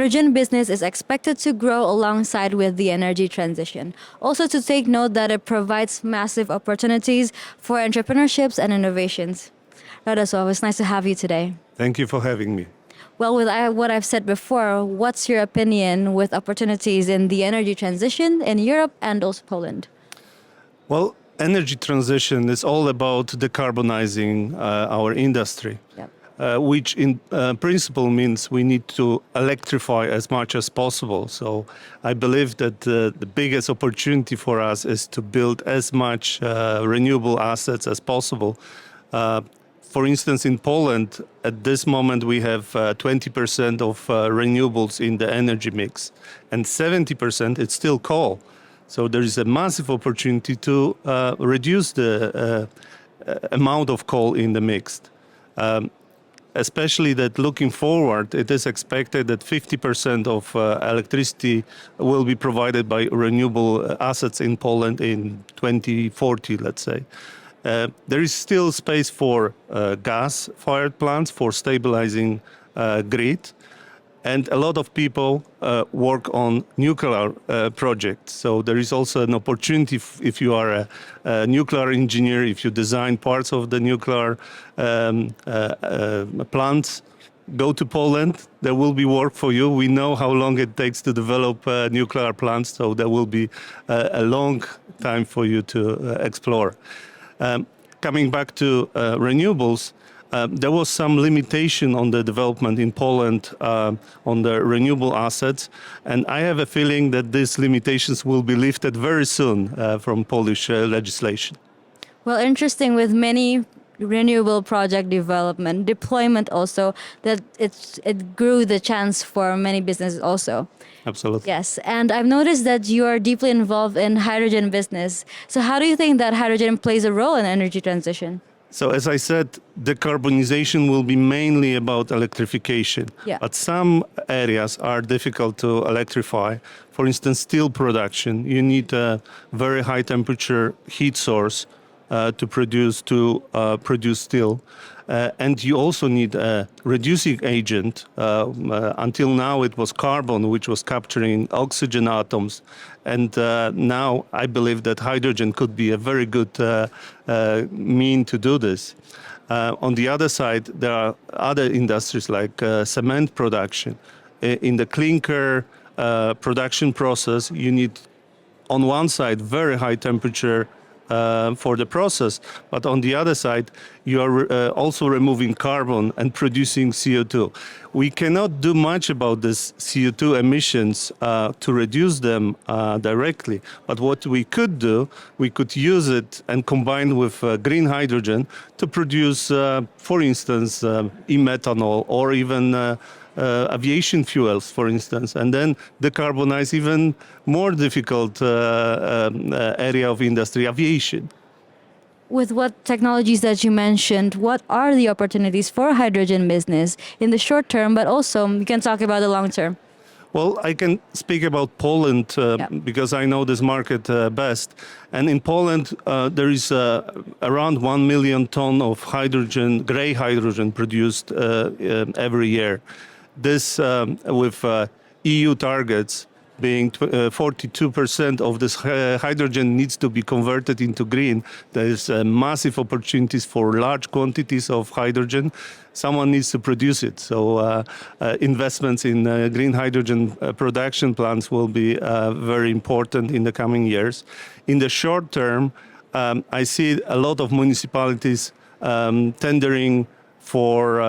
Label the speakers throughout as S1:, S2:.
S1: hydrogen business is expected to grow alongside with the energy transition. Also to take note that it provides massive opportunities for entrepreneurships and innovations. Radosław, it's nice to have you today.
S2: Thank you for having me.
S1: Well, with what I've said before, what's your opinion with opportunities in the energy transition in Europe and also Poland?
S2: Well, energy transition is all about decarbonizing our industry,
S1: Yep.
S2: which in principle means we need to electrify as much as possible. So I believe that the biggest opportunity for us is to build as much renewable assets as possible. For instance, in Poland, at this moment, we have 20% of renewables in the energy mix, and 70% it's still coal. So there is a massive opportunity to reduce the amount of coal in the mix. Especially that looking forward, it is expected that 50% of electricity will be provided by renewable assets in Poland in 2040, let's say. There is still space for gas-fired plants for stabilizing grid, and a lot of people work on nuclear projects. So there is also an opportunity if you are a nuclear engineer, if you design parts of the nuclear plants, go to Poland, there will be work for you. We know how long it takes to develop nuclear plants, so there will be a long time for you to explore. Coming back to renewables, there was some limitation on the development in Poland on the renewable assets, and I have a feeling that these limitations will be lifted very soon from Polish legislation.
S1: Well, interesting with many renewable project development, deployment also, that it grew the chance for many businesses also.
S2: Absolutely.
S1: Yes, and I've noticed that you are deeply involved in hydrogen business. So how do you think that hydrogen plays a role in energy transition?
S2: So as I said, decarbonization will be mainly about electrification.
S1: Yeah.
S2: But some areas are difficult to electrify. For instance, steel production. You need a very high temperature heat source to produce steel. And you also need a reducing agent. Until now it was carbon, which was capturing oxygen atoms. And now I believe that hydrogen could be a very good mean to do this. On the other side, there are other industries like cement production. In the clinker production process, you need on one side very high temperature for the process, but on the other side, you are also removing carbon and producing CO2. We cannot do much about this CO2 emissions to reduce them directly, but what we could do, we could use it and combine with green hydrogen to produce, for instance, e-methanol or even aviation fuels, for instance, and then decarbonize even more difficult area of industry, aviation.
S1: With what technologies that you mentioned, what are the opportunities for hydrogen business in the short term, but also you can talk about the long term?
S2: Well, I can speak about Poland because I know this market best. And in Poland, there is around 1 million ton of hydrogen, gray hydrogen produced every year. This with EU targets being 42% of this hydrogen needs to be converted into green. There is massive opportunities for large quantities of hydrogen. Someone needs to produce it. So investments in green hydrogen production plants will be very important in the coming years. In the short term, I see a lot of municipalities tendering for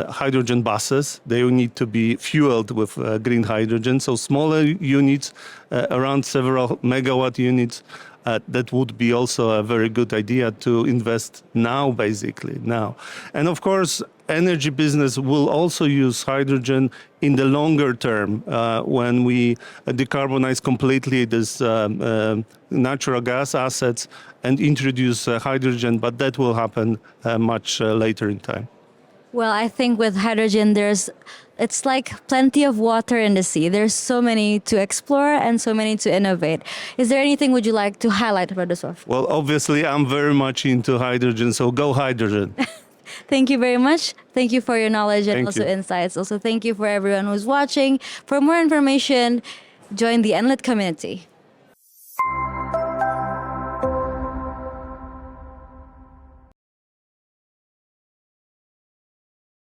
S2: hydrogen buses. They need to be fueled with green hydrogen. So smaller units, around several megawatt units, that would be also a very good idea to invest now, basically now. And of course, energy business will also use hydrogen in the longer term when we decarbonize completely this natural gas assets and introduce hydrogen, but that will happen much later in time.
S1: Well, I think with hydrogen, it's like plenty of water in the sea. There's so many to explore and so many to innovate. Is there anything would you like to highlight, Radosław?
S2: Well, obviously, I'm very much into hydrogen, so go hydrogen.
S1: Thank you very much. Thank you for your knowledge and
S2: Thank
S1: also
S2: you.
S1: insights. Also, thank you for everyone who's watching. For more information, join the Enlit community.